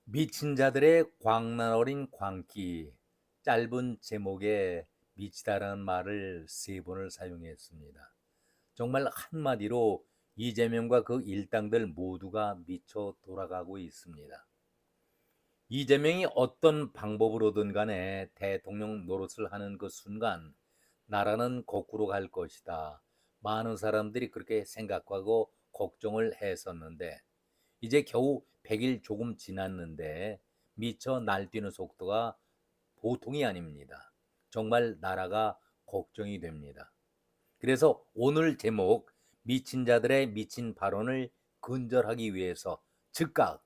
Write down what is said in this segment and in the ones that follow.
미친 자들의 광란 어린 광기, 짧은 제목에 미치다라는 말을 세 번을 사용했습니다. 정말 한마디로 이재명과 그 일당들 모두가 미쳐 돌아가고 있습니다. 이재명이 어떤 방법으로든 간에 대통령 노릇을 하는 그 순간 나라는 거꾸로 갈 것이다. 많은 사람들이 그렇게 생각하고 걱정을 했었는데 이제 겨우 100일 조금 지났는데 미쳐 날뛰는 속도가 보통이 아닙니다. 정말 나라가 걱정이 됩니다. 그래서 오늘 제목 미친 자들의 미친 발언을 근절하기 위해서 즉각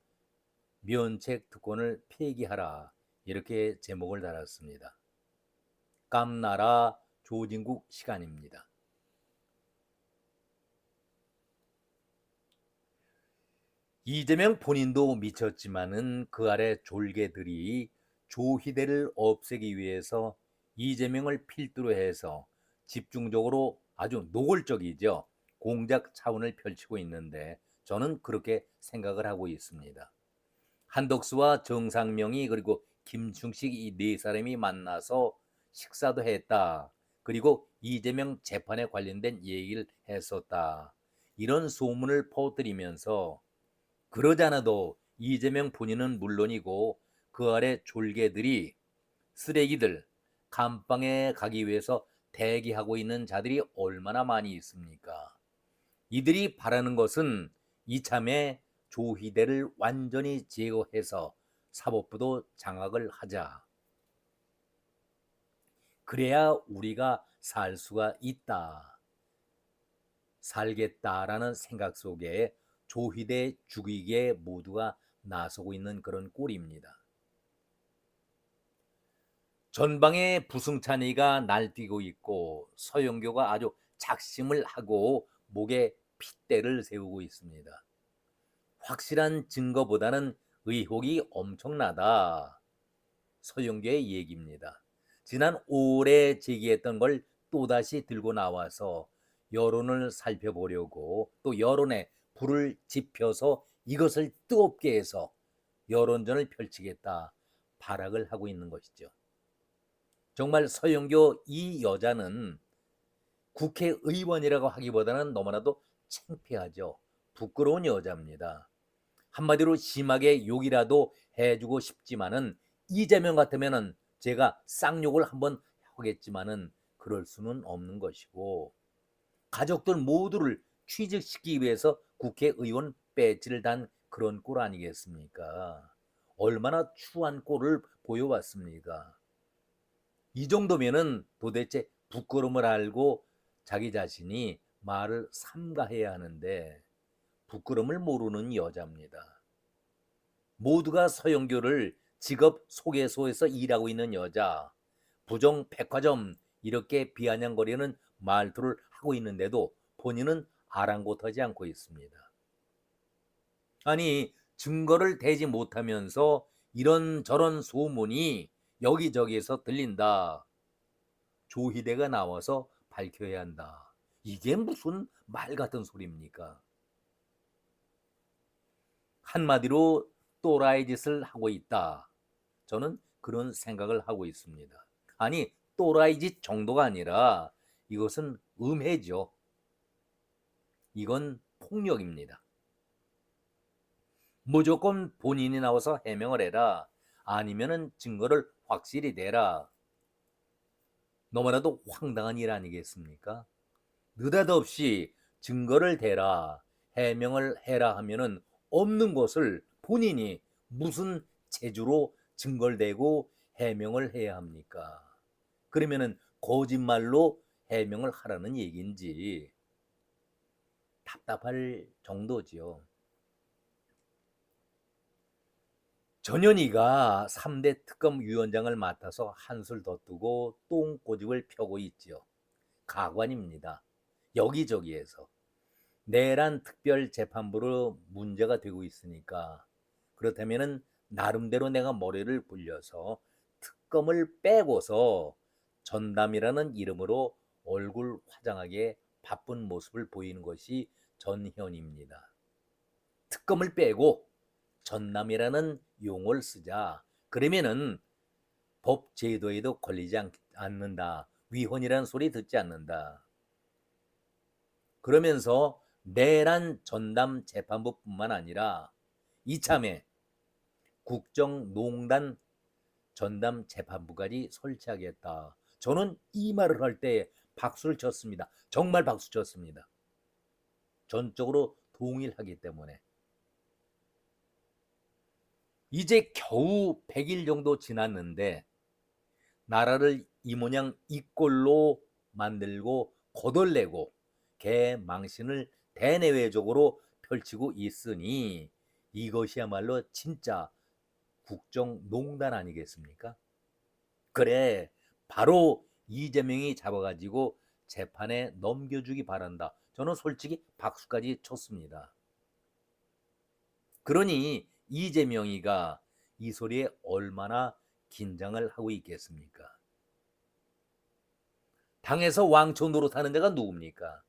면책 특권을 폐기하라 이렇게 제목을 달았습니다. 깜나라 조진국 시간입니다. 이재명 본인도 미쳤지만은 그 아래 졸개들이 조희대를 없애기 위해서 이재명을 필두로 해서 집중적으로 아주 노골적이죠. 공작 차원을 펼치고 있는데 저는 그렇게 생각을 하고 있습니다. 한덕수와 정상명이 그리고 김충식 이 네 사람이 만나서 식사도 했다. 그리고 이재명 재판에 관련된 얘기를 했었다. 이런 소문을 퍼뜨리면서 그러지 않아도 이재명 본인은 물론이고 그 아래 졸개들이 쓰레기들 감방에 가기 위해서 대기하고 있는 자들이 얼마나 많이 있습니까? 이들이 바라는 것은 이참에 조희대를 완전히 제거해서 사법부도 장악을 하자. 그래야 우리가 살 수가 있다. 살겠다라는 생각 속에 조희대 죽이기에 모두가 나서고 있는 그런 꼴입니다. 전방에 부승찬이가 날뛰고 있고 서영교가 아주 작심을 하고 목에 핏대를 세우고 있습니다. 확실한 증거보다는 의혹이 엄청나다. 서영교의 얘기입니다. 지난 5월에 제기했던 걸 또다시 들고 나와서 여론을 살펴보려고 또 여론에 불을 지펴서 이것을 뜨겁게 해서 여론전을 펼치겠다 발악을 하고 있는 것이죠. 정말 서영교 이 여자는 국회의원이라고 하기보다는 너무나도 창피하죠. 부끄러운 여자입니다. 한마디로 심하게 욕이라도 해주고 싶지만은 이재명 같으면은 제가 쌍욕을 한번 하겠지만은 그럴 수는 없는 것이고 가족들 모두를 취직시키기 위해서 국회의원 배지를 단 그런 꼴 아니겠습니까? 얼마나 추한 꼴을 보여왔습니까? 이 정도면은 도대체 부끄러움을 알고 자기 자신이 말을 삼가해야 하는데 부끄러움을 모르는 여자입니다. 모두가 서영교를 직업 소개소에서 일하고 있는 여자, 부정 백화점 이렇게 비아냥거리는 말투를 하고 있는데도 본인은 아랑곳하지 않고 있습니다. 아니 증거를 대지 못하면서 이런저런 소문이 여기저기에서 들린다. 조희대가 나와서 밝혀야 한다. 이게 무슨 말 같은 소리입니까? 한마디로 또라이 짓을 하고 있다. 저는 그런 생각을 하고 있습니다. 아니 또라이 짓 정도가 아니라 이것은 음해죠. 이건 폭력입니다. 무조건 본인이 나와서 해명을 해라. 아니면은 증거를 확실히 대라. 너무나도 황당한 일 아니겠습니까? 느닷없이 증거를 대라, 해명을 해라 하면은 없는 것을 본인이 무슨 재주로 증거를 대고 해명을 해야 합니까? 그러면은 거짓말로 해명을 하라는 얘기인지 답답할 정도지요. 전현희가 3대 특검 위원장을 맡아서 한술 더 뜨고 똥꼬집을 펴고 있지요. 가관입니다. 여기저기에서. 내란 특별재판부로 문제가 되고 있으니까 그렇다면은 나름대로 내가 머리를 굴려서 특검을 빼고서 전담이라는 이름으로 얼굴 화장하게 바쁜 모습을 보이는 것이 전현입니다. 특검을 빼고 전남이라는 용어를 쓰자. 그러면은 법 제도에도 걸리지 않는다. 위헌이라는 소리 듣지 않는다. 그러면서 내란 전담 재판부뿐만 아니라 이참에 국정농단 전담 재판부까지 설치하겠다. 저는 이 말을 할 때 박수를 쳤습니다. 정말 박수 쳤습니다. 전적으로 동일하기 때문에. 이제 겨우 100일 정도 지났는데 나라를 이 모양 이 꼴로 만들고 거덜내고 개망신을 대내외적으로 펼치고 있으니 이것이야말로 진짜 국정농단 아니겠습니까? 그래, 바로 이재명이 잡아가지고 재판에 넘겨주기 바란다. 저는 솔직히 박수까지 쳤습니다. 그러니 이재명이가 이 소리에 얼마나 긴장을 하고 있겠습니까? 당에서 왕초 노릇하는 데가 누굽니까?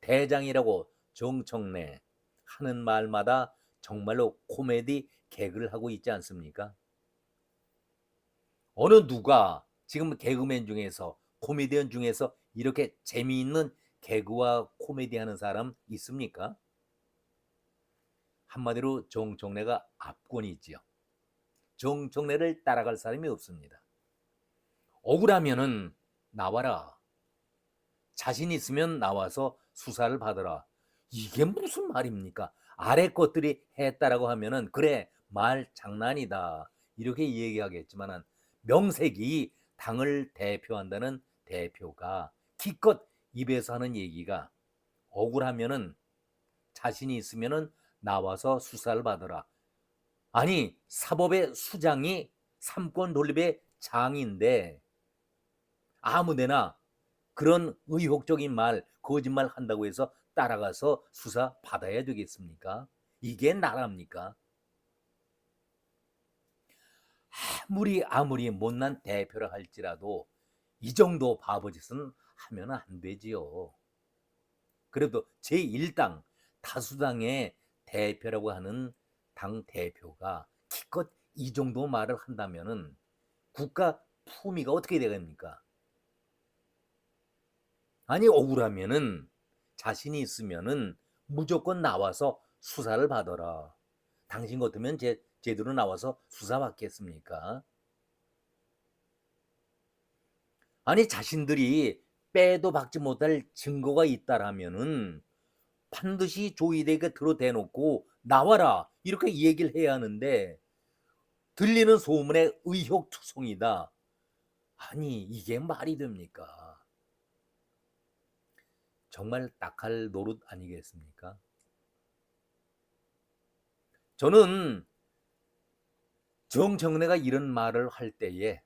대장이라고 정청래 하는 말마다 정말로 코미디 개그를 하고 있지 않습니까? 어느 누가 지금 개그맨 중에서 코미디언 중에서 이렇게 재미있는 개그와 코미디 하는 사람 있습니까? 한마디로 정청래가 압권이지요. 정청래를 따라갈 사람이 없습니다. 억울하면은 나와라. 자신 있으면 나와서 수사를 받으라. 이게 무슨 말입니까? 아래 것들이 했다라고 하면은 그래 말 장난이다 이렇게 얘기하겠지만은 명색이 당을 대표한다는 대표가 기껏 입에서 하는 얘기가 억울하면은 자신이 있으면은 나와서 수사를 받으라. 아니 사법의 수장이 삼권 돌립의 장인데 아무데나 그런 의혹적인 말, 거짓말 한다고 해서 따라가서 수사 받아야 되겠습니까? 이게 나라입니까? 아무리 못난 대표라 할지라도 이 정도 바보짓은 하면 안 되지요. 그래도 제1당 다수당의 대표라고 하는 당 대표가 기껏 이 정도 말을 한다면은 국가 품위가 어떻게 되겠습니까? 아니 억울하면은 자신이 있으면은 무조건 나와서 수사를 받아라. 당신 같으면 제대로 나와서 수사 받겠습니까? 아니 자신들이 빼도 박지 못할 증거가 있다라면은 반드시 조희대가 들어대놓고 나와라 이렇게 얘기를 해야 하는데 들리는 소문에 의혹투성이다. 아니 이게 말이 됩니까? 정말 딱할 노릇 아니겠습니까? 저는 정청래가 이런 말을 할 때에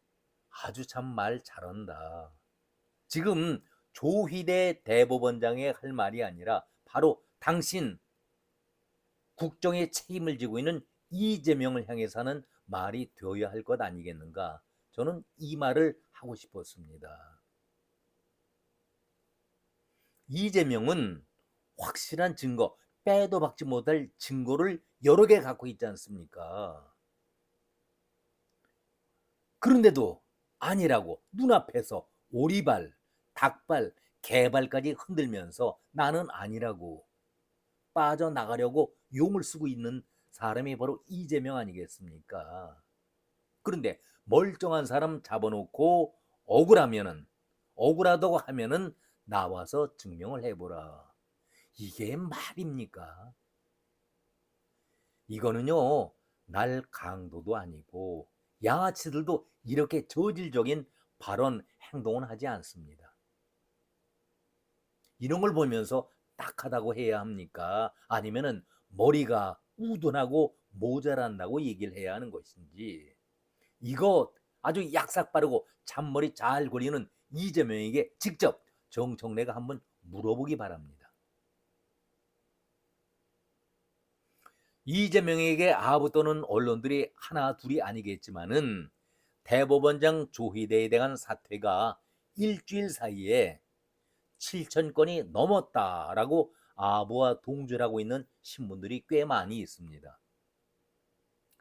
아주 참 말 잘한다. 지금 조희대 대법원장의 할 말이 아니라 바로 당신 국정의 책임을 지고 있는 이재명을 향해서 하는 말이 되어야 할 것 아니겠는가. 저는 이 말을 하고 싶었습니다. 이재명은 확실한 증거, 빼도 박지 못할 증거를 여러 개 갖고 있지 않습니까? 그런데도 아니라고 눈앞에서 오리발, 닭발, 개발까지 흔들면서 나는 아니라고 빠져나가려고 용을 쓰고 있는 사람이 바로 이재명 아니겠습니까? 그런데 멀쩡한 사람 잡아놓고 억울하다고 하면은 나와서 증명을 해보라. 이게 말입니까? 이거는요, 날 강도도 아니고 양아치들도 이렇게 저질적인 발언, 행동은 하지 않습니다. 이런 걸 보면서 딱하다고 해야 합니까? 아니면은 머리가 우둔하고 모자란다고 얘기를 해야 하는 것인지. 이거 아주 약삭 빠르고 잔머리 잘 굴리는 이재명에게 직접 정청래가 한번 물어보기 바랍니다. 이재명에게 아부떠는 언론들이 하나 둘이 아니겠지만은 대법원장 조희대에 대한 사퇴가 일주일 사이에 7천 건이 넘었다라고 아부와 동조하고 있는 신문들이 꽤 많이 있습니다.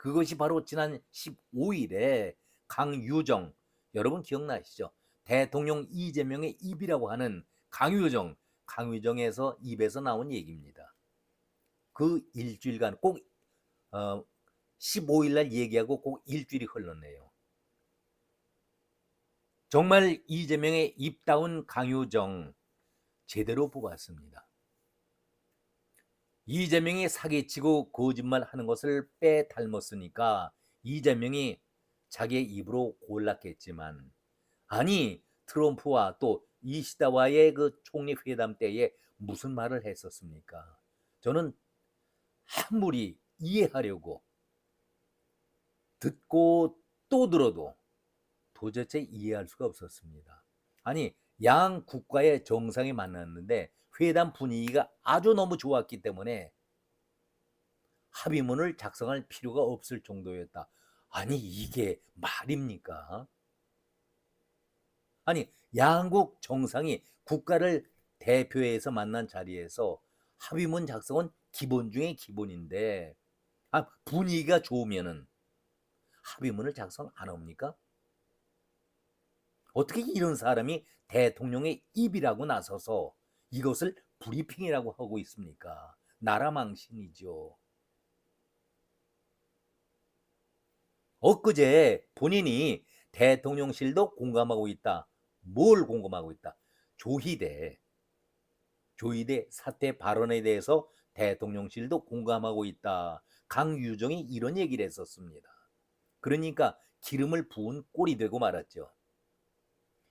그것이 바로 지난 15일에 강유정, 여러분 기억나시죠? 대통령 이재명의 입이라고 하는 강유정에서 입에서 나온 얘기입니다. 그 일주일간 꼭 15일 날 얘기하고 꼭 일주일이 흘렀네요. 정말 이재명의 입다운 강유정 제대로 뽑았습니다. 이재명이 사기치고 거짓말하는 것을 빼닮았으니까 이재명이 자기의 입으로 골랐겠지만, 아니 트럼프와 또 이시다와의 그 총리 회담 때에 무슨 말을 했었습니까? 저는 아무리 이해하려고 듣고 또 들어도 도대체 이해할 수가 없었습니다. 아니 양 국가의 정상이 만났는데 회담 분위기가 아주 너무 좋았기 때문에 합의문을 작성할 필요가 없을 정도였다. 아니 이게 말입니까? 아니 양국 정상이 국가를 대표해서 만난 자리에서 합의문 작성은 기본 중에 기본인데, 분위기가 좋으면은 합의문을 작성 안 합니까? 어떻게 이런 사람이 대통령의 입이라고 나서서 이것을 브리핑이라고 하고 있습니까? 나라 망신이죠. 엊그제 본인이 대통령실도 공감하고 있다. 뭘 공감하고 있다? 조희대 사태 발언에 대해서 대통령실도 공감하고 있다. 강유정이 이런 얘기를 했었습니다. 그러니까 기름을 부은 꼴이 되고 말았죠.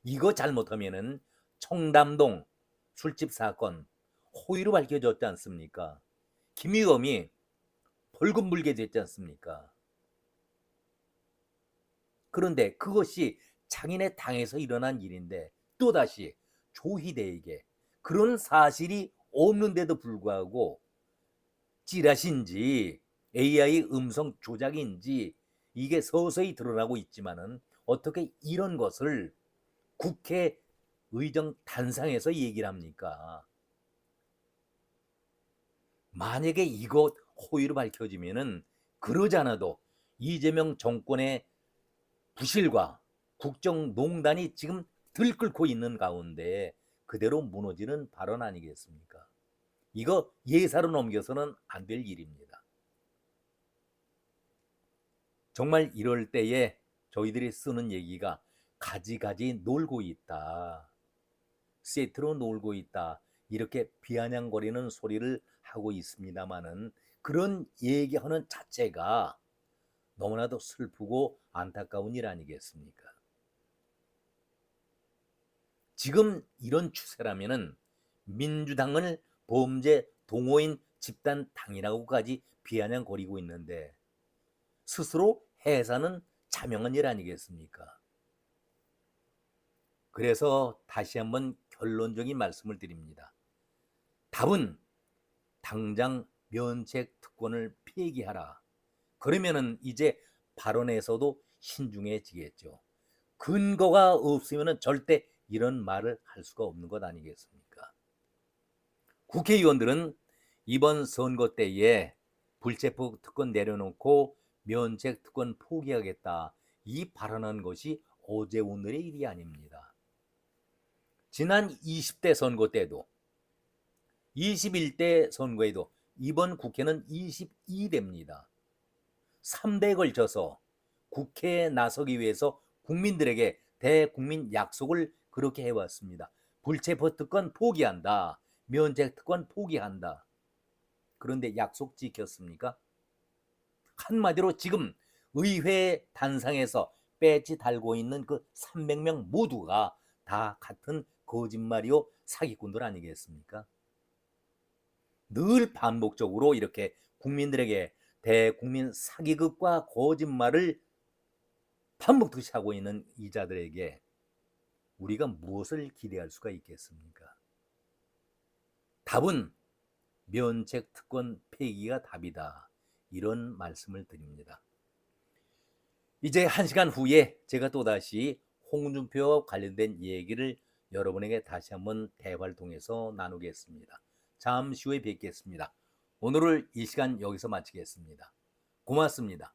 이거 잘못하면은 청담동 술집 사건 호의로 밝혀졌지 않습니까? 김유검이 벌금 물게 됐지 않습니까? 그런데 그것이 장인의 당에서 일어난 일인데 또다시 조희대에게 그런 사실이 없는데도 불구하고 찌라시인지 AI 음성 조작인지 이게 서서히 드러나고 있지만은 어떻게 이런 것을 국회의정 단상에서 얘기를 합니까? 만약에 이것 호의로 밝혀지면은 그러지 않아도 이재명 정권의 부실과 국정농단이 지금 들끓고 있는 가운데 그대로 무너지는 발언 아니겠습니까? 이거 예사로 넘겨서는 안 될 일입니다. 정말 이럴 때에 저희들이 쓰는 얘기가 가지가지 놀고 있다, 세트로 놀고 있다, 이렇게 비아냥거리는 소리를 하고 있습니다마는 그런 얘기하는 자체가 너무나도 슬프고 안타까운 일 아니겠습니까? 지금 이런 추세라면은 민주당을 범죄 동호인 집단 당이라고까지 비아냥거리고 있는데 스스로 해사는 자명한 일 아니겠습니까? 그래서 다시 한번 결론적인 말씀을 드립니다. 답은 당장 면책 특권을 폐기하라. 그러면은 이제 발언에서도 신중해지겠죠. 근거가 없으면 절대 이런 말을 할 수가 없는 것 아니겠습니까? 국회의원들은 이번 선거 때에 불체포 특권 내려놓고 면책 특권 포기하겠다, 이 발언한 것이 어제 오늘의 일이 아닙니다. 지난 20대 선거 때도 21대 선거에도 이번 국회는 22대입니다. 3대에 걸쳐서 국회에 나서기 위해서 국민들에게 대국민 약속을 그렇게 해왔습니다. 불체포 특권 포기한다, 면책 특권 포기한다. 그런데 약속 지켰습니까? 한마디로 지금 의회 단상에서 배지 달고 있는 그 300명 모두가 다 같은 거짓말이요 사기꾼들 아니겠습니까? 늘 반복적으로 이렇게 국민들에게 대국민 사기극과 거짓말을 반복듯이 하고 있는 이자들에게 우리가 무엇을 기대할 수가 있겠습니까? 답은 면책 특권 폐기가 답이다, 이런 말씀을 드립니다. 이제 1시간 후에 제가 또다시 홍준표와 관련된 얘기를 여러분에게 다시 한번 대화를 통해서 나누겠습니다. 잠시 후에 뵙겠습니다. 오늘을 이 시간 여기서 마치겠습니다. 고맙습니다.